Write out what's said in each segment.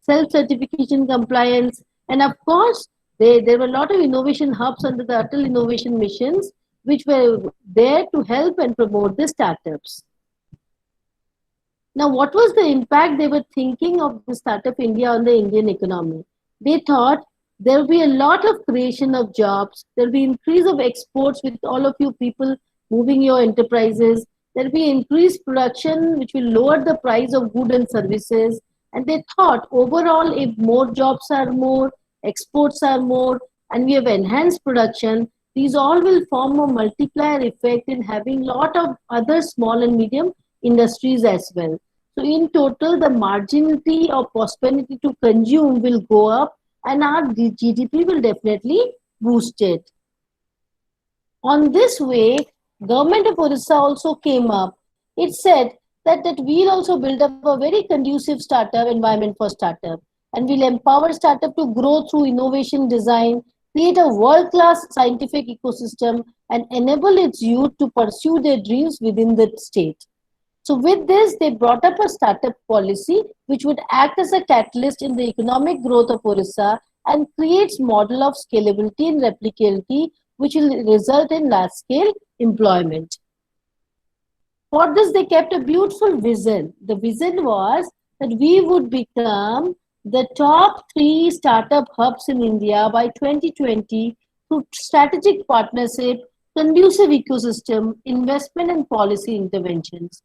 self-certification compliance, and of course, there were a lot of innovation hubs under the Atal Innovation Missions, which were there to help and promote the startups. Now, what was the impact they were thinking of the Startup India on the Indian economy? They thought there will be a lot of creation of jobs, there will be increase of exports with all of you people moving your enterprises, there will be increased production which will lower the price of goods and services. And they thought overall, if more jobs are more, exports are more, and we have enhanced production, these all will form a multiplier effect in having lot of other small and medium industries as well. So in total, the marginality or prosperity to consume will go up, and our GDP will definitely boost it. On this way, government of Orissa also came up. It said that we'll also build up a very conducive startup environment for startup, and we'll empower startup to grow through innovation design, create a world-class scientific ecosystem, and enable its youth to pursue their dreams within the state. So with this, they brought up a startup policy which would act as a catalyst in the economic growth of Orissa and creates model of scalability and replicability, which will result in large-scale employment. For this, they kept a beautiful vision. The vision was that we would become the top 3 startup hubs in India by 2020 through strategic partnership, conducive ecosystem, investment and policy interventions.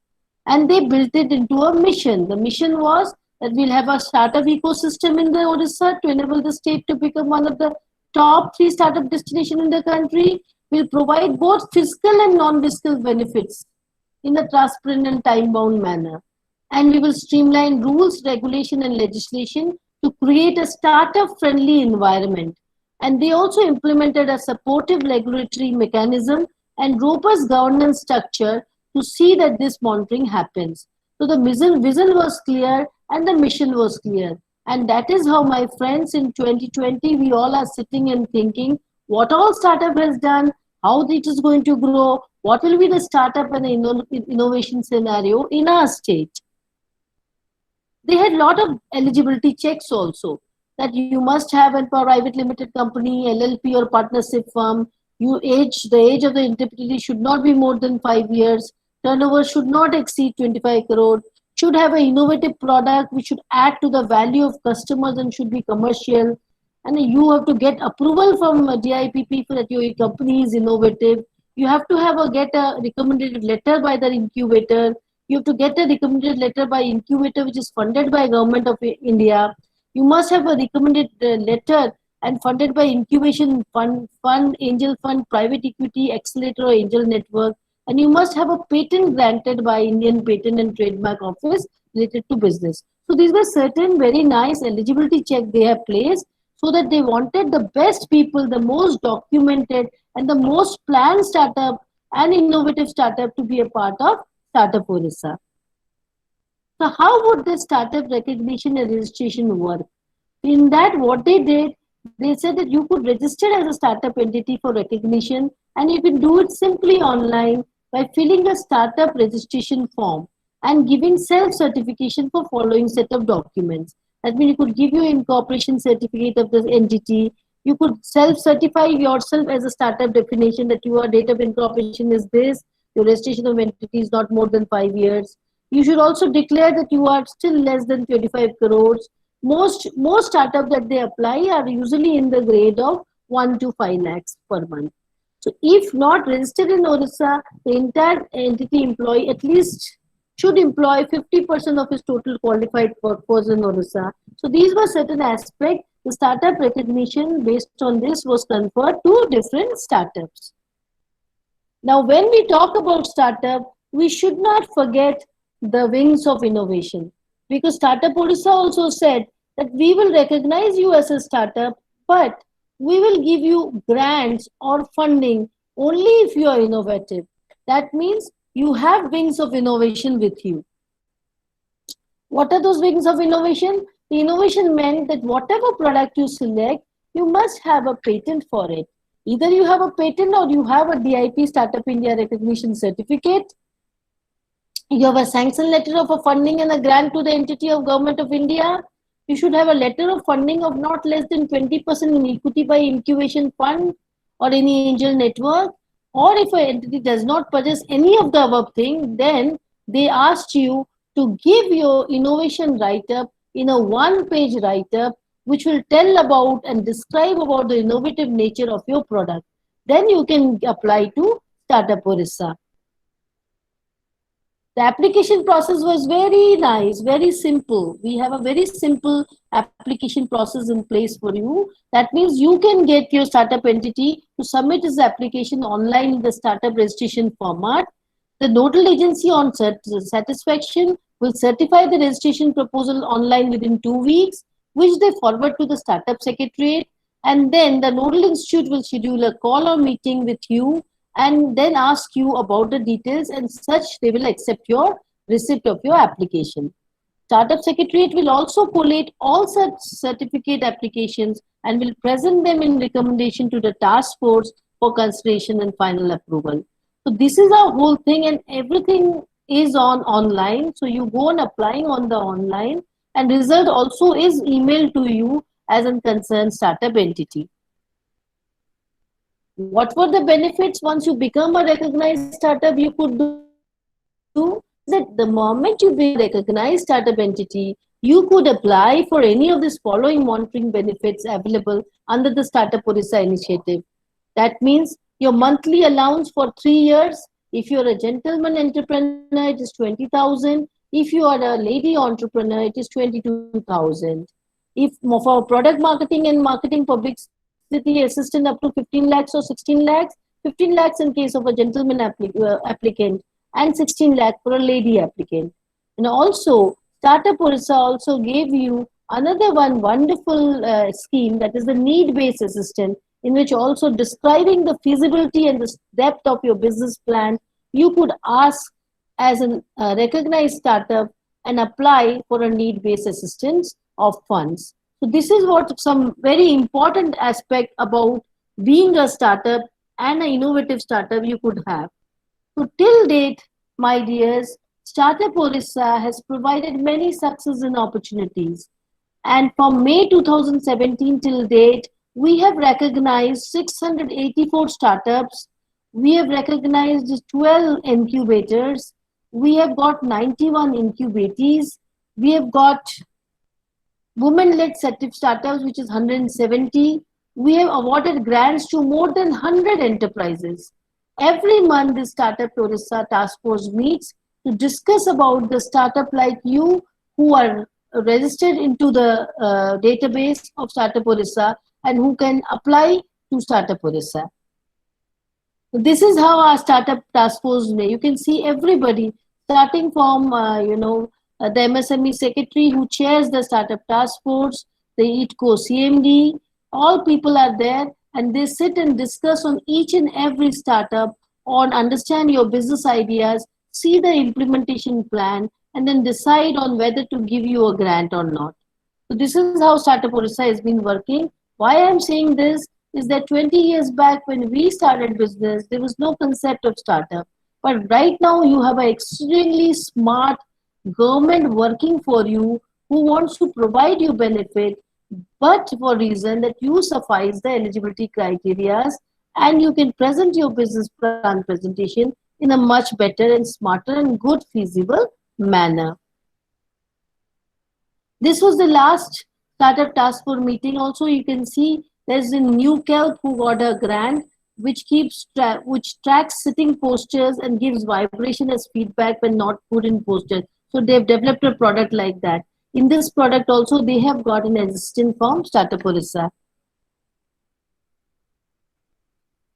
And they built it into a mission. The mission was that we'll have a startup ecosystem in the Odisha to enable the state to become one of the top 3 startup destinations in the country. We'll provide both fiscal and non-fiscal benefits in a transparent and time-bound manner. And we will streamline rules, regulation and legislation to create a startup-friendly environment. And they also implemented a supportive regulatory mechanism and robust governance structure to see that this monitoring happens. So the vision was clear and the mission was clear. And that is how, my friends, in 2020, we all are sitting and thinking what all startup has done, how it is going to grow, what will be the startup and the innovation scenario in our state. They had a lot of eligibility checks also, that you must have a private limited company, LLP or partnership firm. The age of the entrepreneur should not be more than 5 years. Turnover should not exceed 25 crore, should have an innovative product which should add to the value of customers and should be commercial. And you have to get approval from DIPP that your company is innovative. You have to get a recommended letter by the incubator. You have to get a recommended letter by incubator which is funded by Government of India. You must have a recommended letter and funded by incubation fund, angel fund, private equity, accelerator or angel network. And you must have a patent granted by Indian Patent and Trademark Office related to business. So these were certain very nice eligibility check they have placed, so that they wanted the best people, the most documented and the most planned startup and innovative startup to be a part of Startup Orissa. So how would this startup recognition and registration work? In that, what they did, they said that you could register as a startup entity for recognition, and you can do it simply online by filling a startup registration form and giving self-certification for following set of documents. That means you could give your incorporation certificate of the entity. You could self-certify yourself as a startup definition that your date of incorporation is this, your registration of entity is not more than 5 years. You should also declare that you are still less than 25 crores. Most startups that they apply are usually in the grade of 1 to 5 lakhs per month. So if not registered in Orissa, the entire entity employee at least should employ 50% of his total qualified workforce in Orissa. So these were certain aspects. The startup recognition based on this was conferred to different startups. Now, when we talk about startup, we should not forget the wings of innovation, because Startup Orissa also said that we will recognize you as a startup, but we will give you grants or funding only if you are innovative. That means you have wings of innovation with you. What are those wings of innovation? The innovation meant that whatever product you select, you must have a patent for it. Either you have a patent or you have a DIP Startup India recognition certificate. You have a sanction letter of a funding and a grant to the entity of Government of India. You should have a letter of funding of not less than 20% in equity by incubation fund or any angel network. Or if an entity does not possess any of the above thing, then they asked you to give your innovation write-up in a one-page write-up which will tell about and describe about the innovative nature of your product. Then you can apply to Startup Orissa. The application process was very nice, very simple. We have a very simple application process in place for you. That means you can get your startup entity to submit its application online in the startup registration format. The nodal agency on satisfaction will certify the registration proposal online within 2 weeks, which they forward to the startup secretariat. And then the nodal institute will schedule a call or meeting with you and then ask you about the details, and such they will accept your receipt of your application. Startup Secretariat will also collate all such certificate applications and will present them in recommendation to the task force for consideration and final approval. So this is our whole thing, and everything is on online. So you go on applying on the online, and result also is emailed to you as a concerned startup entity. What were the benefits once you become a recognized startup you could do? Is that the moment you become a recognized startup entity, you could apply for any of these following monitoring benefits available under the Startup Orissa initiative. That means your monthly allowance for 3 years. If you're a gentleman entrepreneur, it is 20,000. If you are a lady entrepreneur, it is 22,000. If for product marketing and marketing publicity assistant up to 15 lakhs or 16 lakhs, 15 lakhs in case of a gentleman applicant and 16 lakh for a lady applicant. And also, Startup Orissa also gave you another one wonderful scheme, that is the need-based assistant, in which also describing the feasibility and the depth of your business plan, you could ask as a recognized startup and apply for a need-based assistance of funds. So this is what some very important aspect about being a startup and an innovative startup you could have. So till date, my dears, Startup Orissa has provided many success and opportunities. And from May 2017 till date, we have recognized 684 startups. We have recognized 12 incubators. We have got 91 incubatees. We have got women-led startups, which is 170. We have awarded grants to more than 100 enterprises. Every month, the Startup Orissa Task Force meets to discuss about the startup like you who are registered into the database of Startup Orissa and who can apply to Startup Orissa. This is how our Startup Task Force may. You can see everybody starting from the MSME secretary who chairs the Startup Task Force, the ITCO CMD, all people are there, and they sit and discuss on each and every startup, on understand your business ideas, see the implementation plan, and then decide on whether to give you a grant or not. So this is how Startup Orissa has been working. Why I'm saying this is that 20 years back when we started business, there was no concept of startup. But right now you have an extremely smart government working for you who wants to provide you benefit, but for reason that you suffice the eligibility criteria, and you can present your business plan presentation in a much better and smarter and good feasible manner. This was the last Startup Task Force meeting. Also, you can see there's a new KELP who got a grant which tracks sitting postures and gives vibration as feedback when not put in postures. So they've developed a product like that. In this product also, they have got an assistant from Startup Orissa.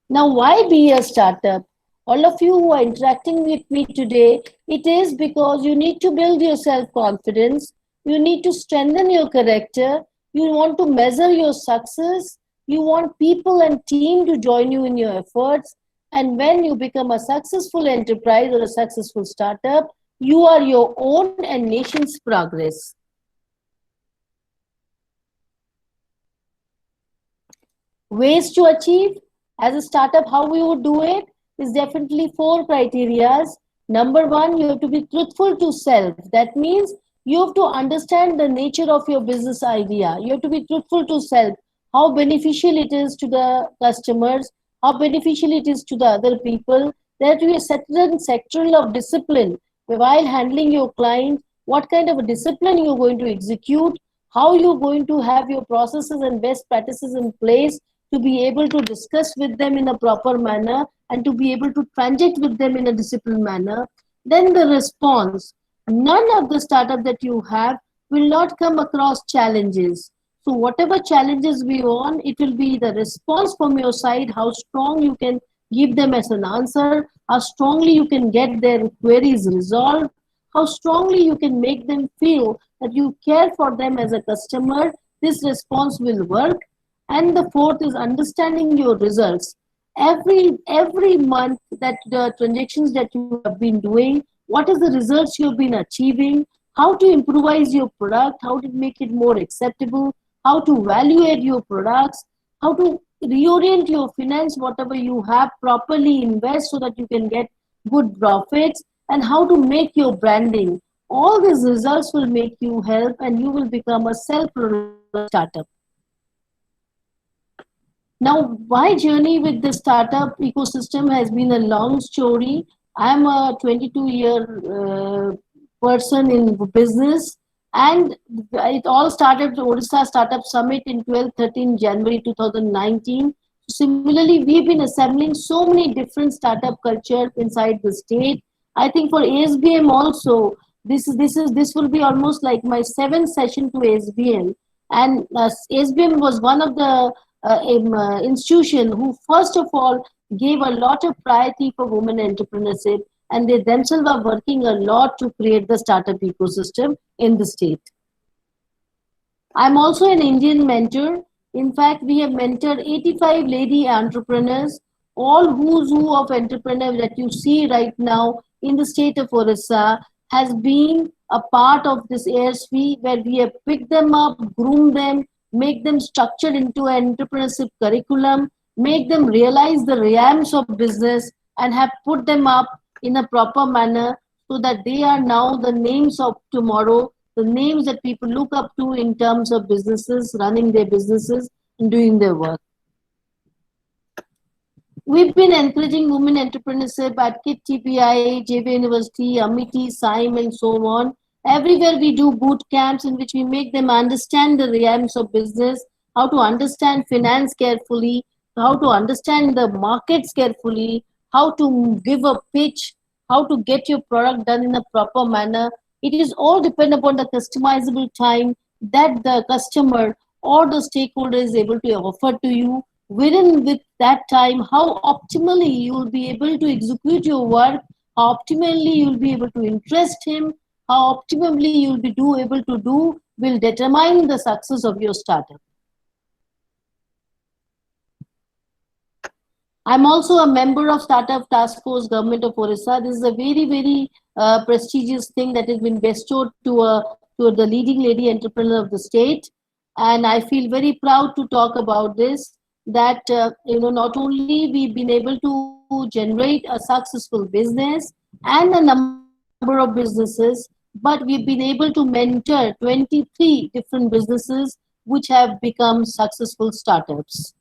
Now, why be a startup? All of you who are interacting with me today, it is because you need to build your self-confidence. You need to strengthen your character. You want to measure your success. You want people and team to join you in your efforts. And when you become a successful enterprise or a successful startup, you are your own and nation's progress. Ways to achieve as a startup, how we would do it is definitely 4 criteria. Number 1, you have to be truthful to self. That means You have to understand the nature of your business idea. You have to be truthful to self, how beneficial it is to the customers, how beneficial it is to the other people. There to be a certain sectoral of discipline while handling your client, what kind of a discipline you're going to execute, how you're going to have your processes and best practices in place to be able to discuss with them in a proper manner and to be able to transact with them in a disciplined manner. Then the response. None of the startup that you have will not come across challenges. So whatever challenges we want, it will be the response from your side, how strong you can give them as an answer, how strongly you can get their queries resolved, how strongly you can make them feel that you care for them as a customer. This response will work. And the fourth is understanding your results. Every month that the transactions that you have been doing, what is the results you have been achieving, how to improvise your product, how to make it more acceptable, how to evaluate your products, how to reorient your finance, whatever you have, properly invest so that you can get good profits, and how to make your branding. All these results will make you help and you will become a self-reliant startup. Now, my journey with the startup ecosystem has been a long story. I'm a 22-year person in business, and it all started the Odisha Startup Summit in 12-13 January 2019. Similarly, we've been assembling so many different startup culture inside the state. I think for ASBM also, this will be almost like my seventh session to ASBM, and ASBM was one of the institution who first of all gave a lot of priority for women entrepreneurship, and they themselves are working a lot to create the startup ecosystem in the state. I'm also an Indian mentor. In fact, we have mentored 85 lady entrepreneurs, all who's who of entrepreneurs that you see right now in the state of Orissa has been a part of this ASV where we have picked them up, groomed them, make them structured into an entrepreneurship curriculum, make them realize the realms of business, and have put them up in a proper manner so that they are now the names of tomorrow, the names that people look up to in terms of businesses, running their businesses and doing their work. We've been encouraging women entrepreneurship at KIT TPI, JV University, Amity, SIME, and so on. Everywhere we do boot camps in which we make them understand the realms of business, how to understand finance carefully, how to understand the markets carefully, how to give a pitch, how to get your product done in a proper manner. It is all depend upon the customizable time that the customer or the stakeholder is able to offer to you. Within with that time, how optimally you will be able to execute your work, how optimally you will be able to interest him, how optimally you will be able to do will determine the success of your startup. I'm also a member of Startup Task Force Government of Orissa. This is a very prestigious thing that has been bestowed to the leading lady entrepreneur of the state, and I feel very proud to talk about this. That not only we've been able to generate a successful business and a number of businesses, but we've been able to mentor 23 different businesses which have become successful startups.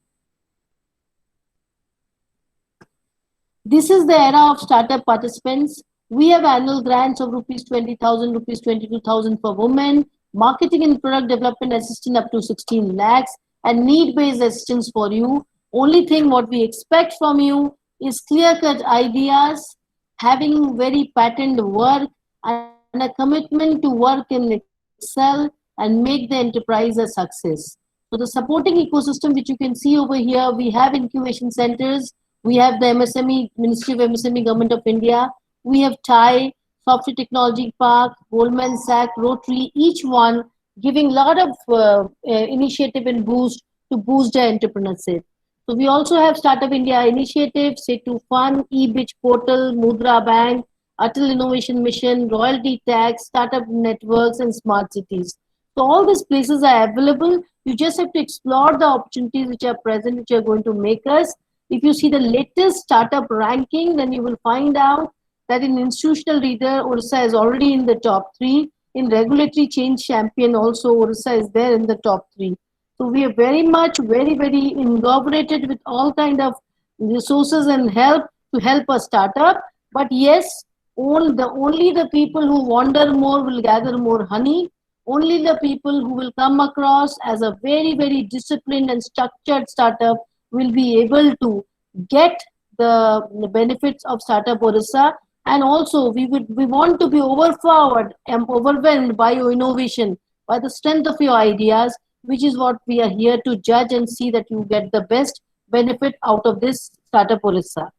This is the era of startup participants. We have annual grants of rupees 20,000, rupees 22,000 for women, marketing and product development assistance up to 16 lakhs, and need-based assistance for you. Only thing what we expect from you is clear-cut ideas, having very patent work, and a commitment to work in Excel and make the enterprise a success. So the supporting ecosystem, which you can see over here, we have incubation centers, we have the MSME, Ministry of MSME, Government of India, we have TIE, Software Technology Park, Goldman Sachs, Rotary, each one giving a lot of initiative and boost to boost the entrepreneurship. So we also have Startup India Initiative, Setu Fund, eBitch Portal, Mudra Bank, Atal Innovation Mission, Royalty Tax, Startup Networks, and Smart Cities. So all these places are available. You just have to explore the opportunities which are present, which are going to make us. If you see the latest startup ranking, then you will find out that in institutional reader, Orissa is already in the top 3. In regulatory change champion also, Orissa is there in the top three. So we are very much, very incorporated with all kind of resources and help to help a startup. But yes, only the people who wander more will gather more honey. Only the people who will come across as a very disciplined and structured startup will be able to get the benefits of Startup Orissa. And also we want to be overpowered and overwhelmed by your innovation, by the strength of your ideas, which is what we are here to judge and see that you get the best benefit out of this Startup Orissa.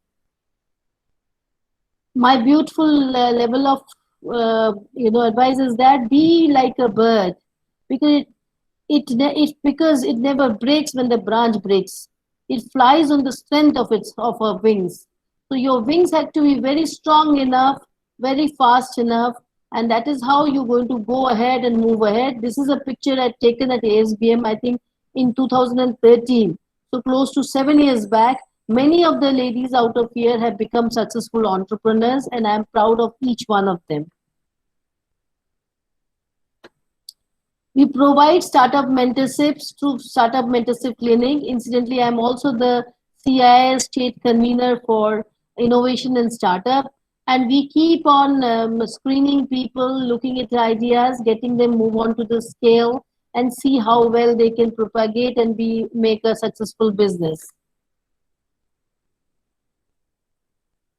My beautiful level of advice is that be like a bird, because it because it never breaks when the branch breaks. It flies on the strength of her wings. So your wings have to be very strong enough, very fast enough, and that is how you're going to go ahead and move ahead. This is a picture I'd taken at ASBM, I think, in 2013. So close to 7 years back. Many of the ladies out of here have become successful entrepreneurs, and I'm proud of each one of them. We provide startup mentorships through Startup Mentorship Clinic. Incidentally, I'm also the CIS state convener for innovation and startup. And we keep on screening people, looking at ideas, getting them move on to the scale, and see how well they can propagate and make a successful business.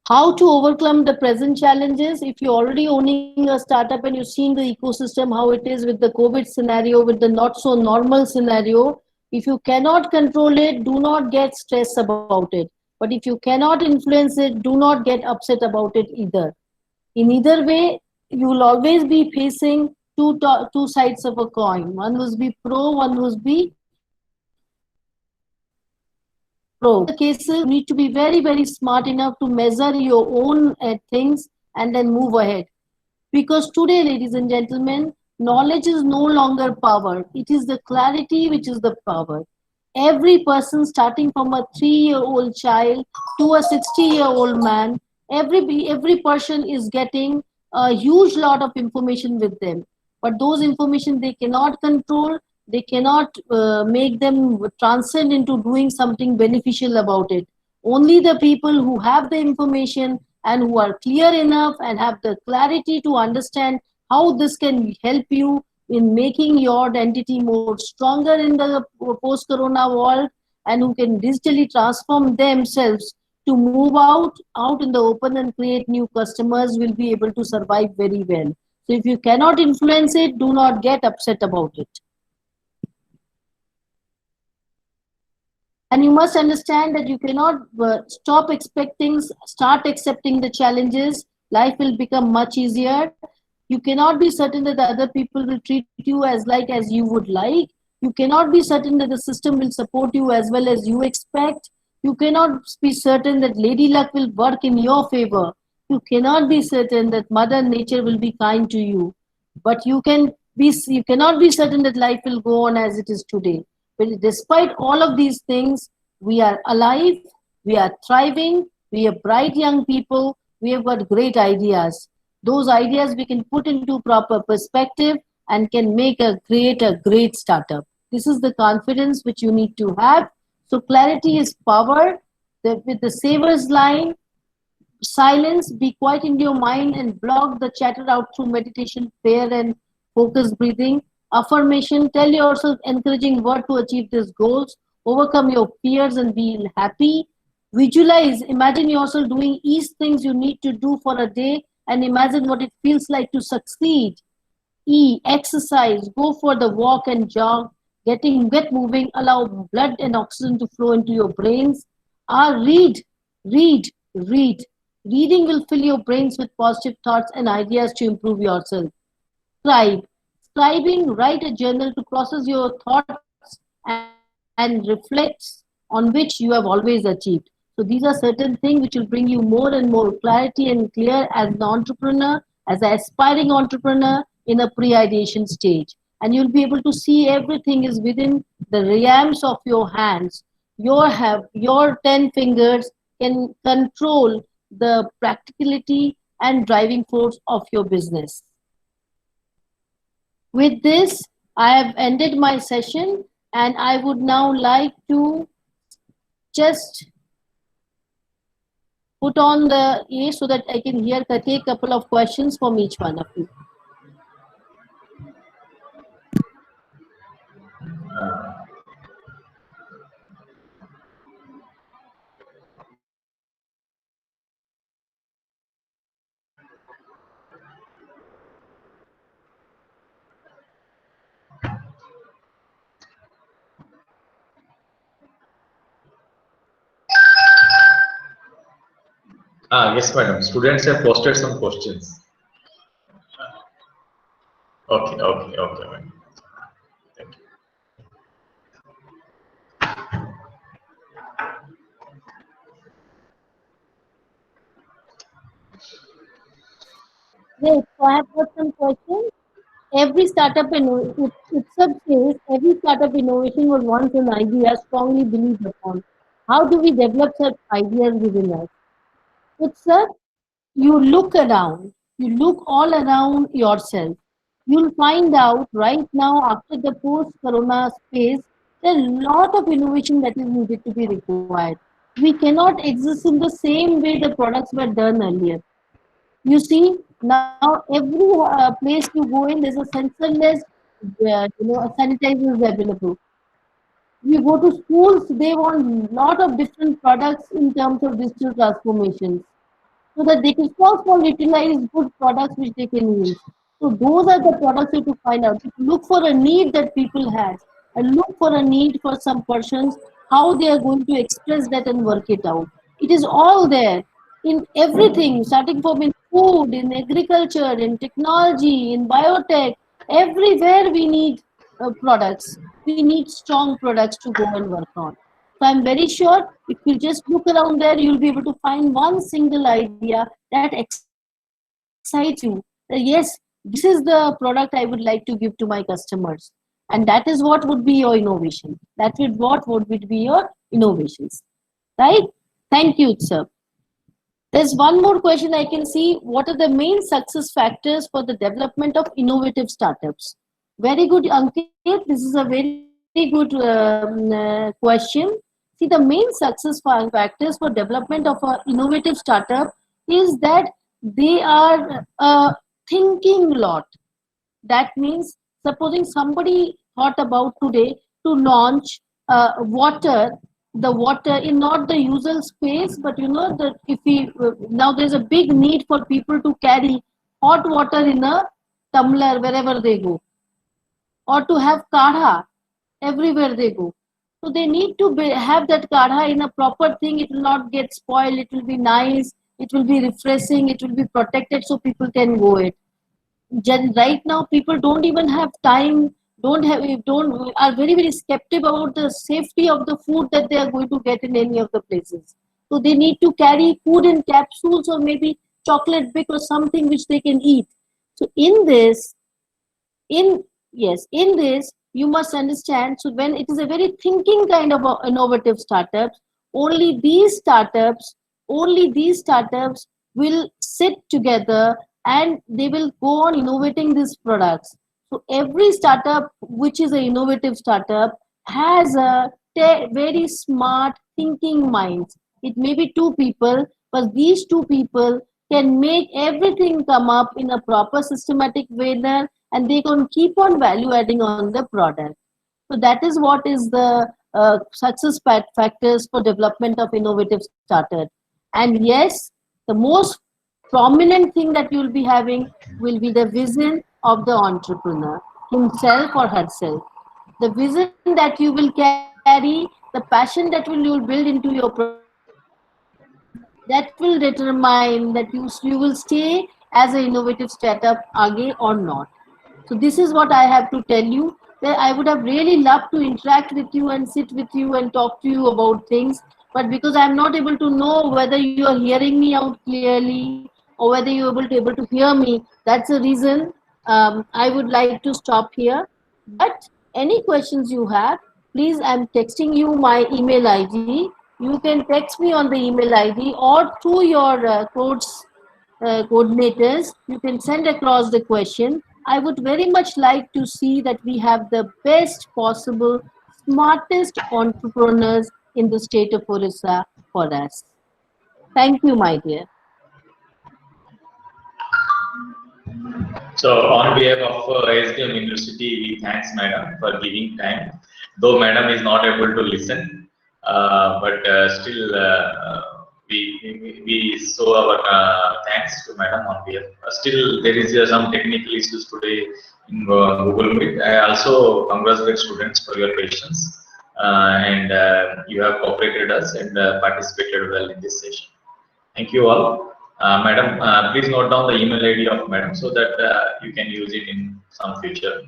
How to overcome the present challenges? If you're already owning a startup and you're seeing the ecosystem, how it is with the COVID scenario, with the not so normal scenario, if you cannot control it, do not get stressed about it. But if you cannot influence it, do not get upset about it either. In either way, you will always be facing two sides of a coin. One will be pro, one will be pro. In the cases, you need to be very smart enough to measure your own things and then move ahead. Because today, ladies and gentlemen, knowledge is no longer power. It is the clarity which is the power. Every person, starting from a 3-year-old child to a 60-year-old man, every person is getting a huge lot of information with them. But those information they cannot control, they cannot make them transcend into doing something beneficial about it. Only the people who have the information and who are clear enough and have the clarity to understand how this can help you in making your entity more stronger in the post-corona world, and who can digitally transform themselves to move out in the open and create new customers, will be able to survive very well. So if you cannot influence it, do not get upset about it. And you must understand that you cannot start accepting the challenges. Life will become much easier. You cannot be certain that the other people will treat you as you would like. You cannot be certain that the system will support you as well as you expect. You cannot be certain that Lady Luck will work in your favor. You cannot be certain that Mother Nature will be kind to you. But you cannot be certain that life will go on as it is today. But despite all of these things, we are alive, we are thriving, we are bright young people, we have got great ideas. Those ideas we can put into proper perspective and can create a great startup. This is the confidence which you need to have. So clarity is power. With the saver's line, silence, be quiet in your mind and block the chatter out through meditation, prayer, and focused breathing. Affirmation, tell yourself encouraging word to achieve these goals. Overcome your fears and be happy. Visualize, imagine yourself doing each things you need to do for a day and imagine what it feels like to succeed. E, exercise, go for the walk and jog, get moving, allow blood and oxygen to flow into your brains. R, read. Reading will fill your brains with positive thoughts and ideas to improve yourself. Scribe. Scribing, write a journal to process your thoughts and reflects on which you have always achieved. So these are certain things which will bring you more and more clarity and clear as an entrepreneur, as an aspiring entrepreneur in a pre-ideation stage. And you'll be able to see everything is within the realms of your hands. Your 10 fingers can control the practicality and driving force of your business. With this, I have ended my session, and I would now like to just put on the ear so that I can hear take a couple of questions from each one of you. Yes, madam. Students have posted some questions. Okay, okay, okay, madam. Thank you. Great. So I have got some questions. Every startup itself says every startup innovation was once an idea strongly believed upon. How do we develop such ideas within us? Utsav, you look around, you look all around yourself. You'll find out right now after the post-corona space, there are a lot of innovation that is needed to be required. We cannot exist in the same way the products were done earlier. You see, now every place you go in, there's a sensorless, sanitizers available. You go to schools, they want a lot of different products in terms of digital transformations so that they can small utilize good products which they can use. So those are the products you have to find out. Look for a need that people have and look for a need for some persons, how they are going to express that and work it out. It is all there in everything, starting from in food, in agriculture, in technology, in biotech, everywhere we need products. We need strong products to go and work on. So I'm very sure if you just look around there, you'll be able to find one single idea that excites you. That yes, this is the product I would like to give to my customers. And that is what would be your innovation. That is what would be your innovations. Right? Thank you, sir. There's one more question I can see. What are the main success factors for the development of innovative startups? Very good, Ankit. This is a very good question. See, the main success factors for development of an innovative startup is that they are thinking a lot. That means, supposing somebody thought about today to launch the water in not the usual space, but you know that if we now there's a big need for people to carry hot water in a tumbler wherever they go, or to have kadha everywhere they go. So they need to have that kadha in a proper thing. It will not get spoiled. It will be nice. It will be refreshing. It will be protected so people can go it. Right now people don't even have time, don't are very skeptical about the safety of the food that they are going to get in any of the places. So they need to carry food in capsules or maybe chocolate brick or something which they can eat. So in this, in yes, in this you must understand. So when it is a very thinking kind of innovative startups, only these startups only these startups will sit together and they will go on innovating these products. So every startup which is an innovative startup has a very smart thinking minds. It may be two people, but these two people can make everything come up in a proper systematic manner, and they can keep on value adding on the product. So that is what is the success factors for development of innovative startup. And yes, the most prominent thing that you will be having will be the vision of the entrepreneur himself or herself. The vision that you will carry, the passion that will you will build into your product, that will determine that you will stay as an innovative startup again or not. So this is what I have to tell you. That I would have really loved to interact with you and sit with you and talk to you about things, but because I'm not able to know whether you are hearing me out clearly or whether you're able to hear me, that's the reason I would like to stop here. But any questions you have, please, I'm texting you my email ID. You can text me on the email ID or through your codes coordinators. You can send across the question I would very much like to see that we have the best possible, smartest entrepreneurs in the state of Orissa for us. Thank you, my dear. So on behalf of SDM University, we thanks Madam for giving time. Though Madam is not able to listen, but still we show our thanks to Madam on behalf. Still there is some technical issues today in Google Meet. I also congratulate students for your patience and you have cooperated us and participated well in this session. Thank you all. Madam, please note down the email ID of Madam so that you can use it in some future.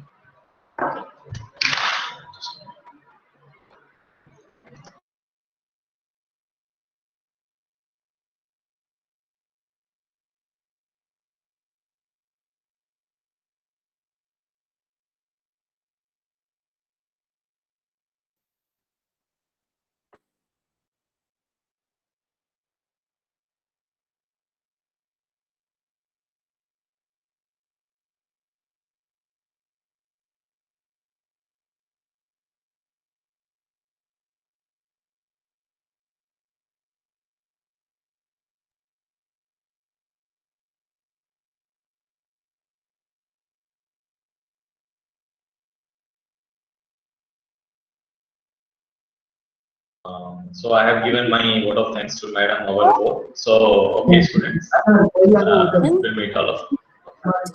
So I have given my vote of thanks to Madam our board. So okay, students, we'll meet all of you.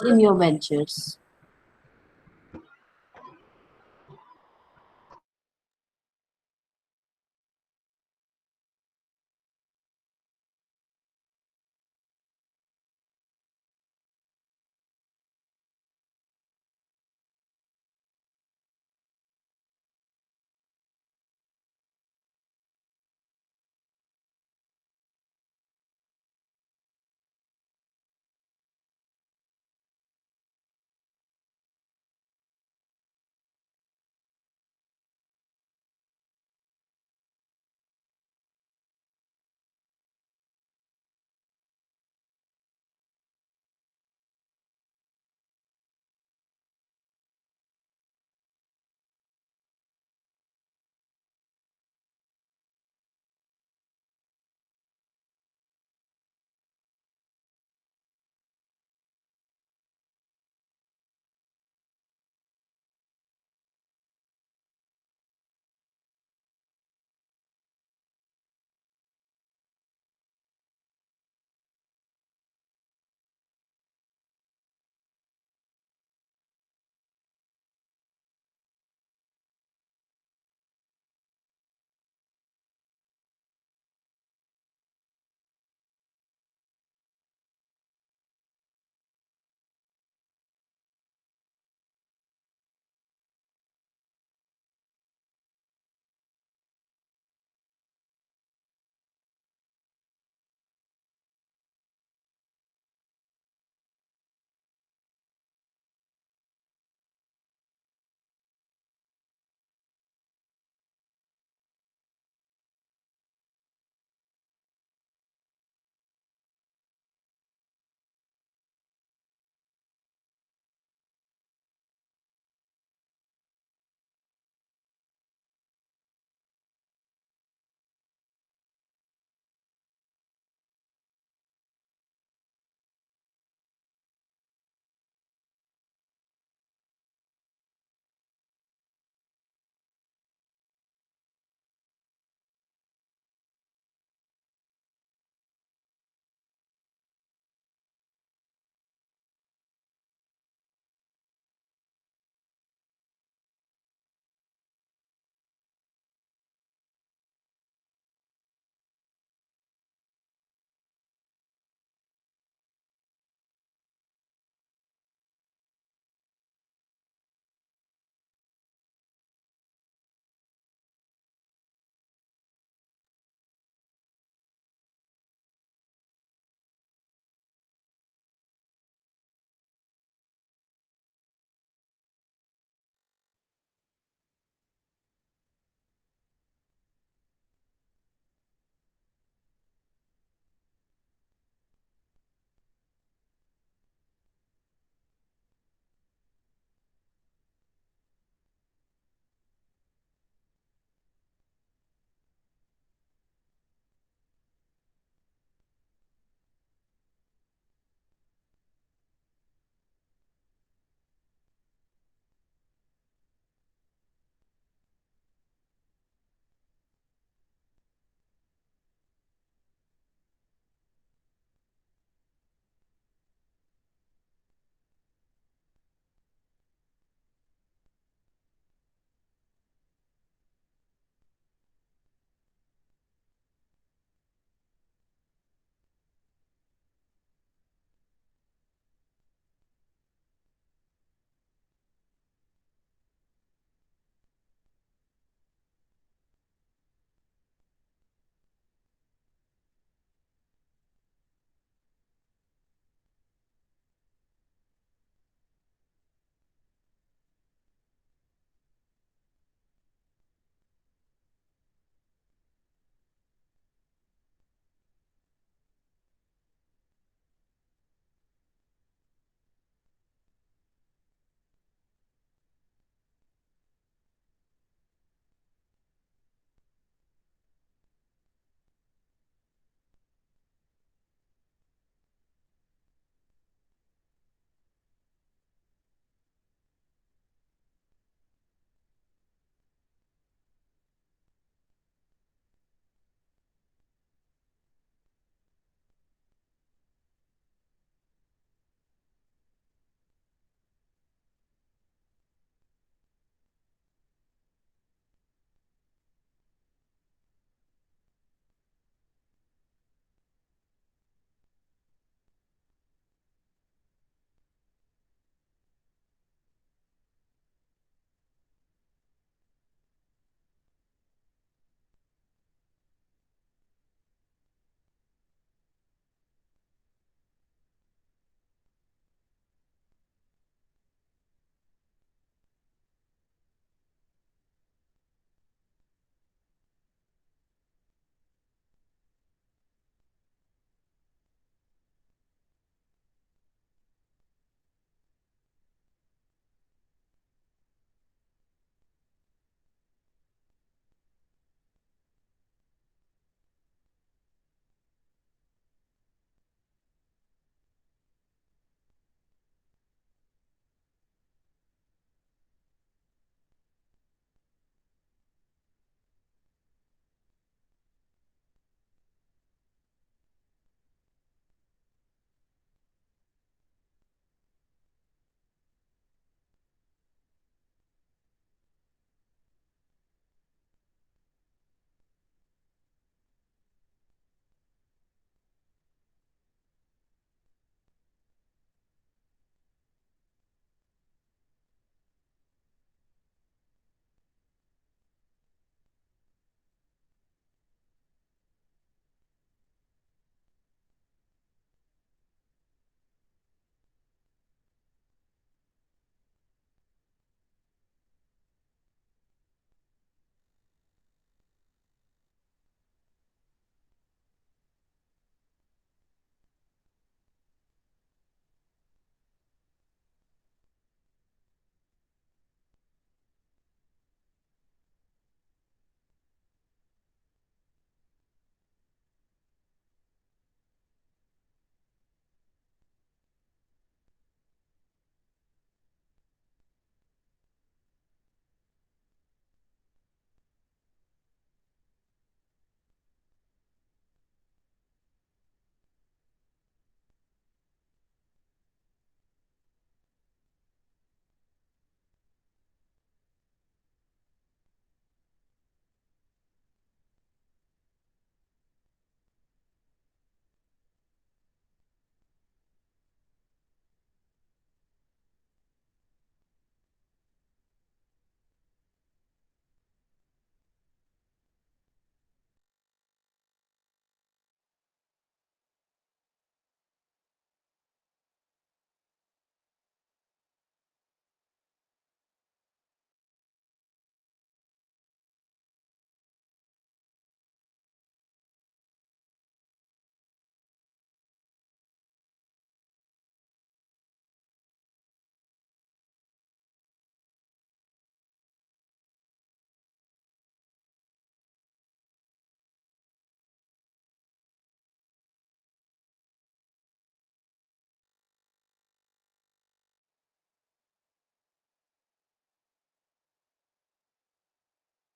In your ventures.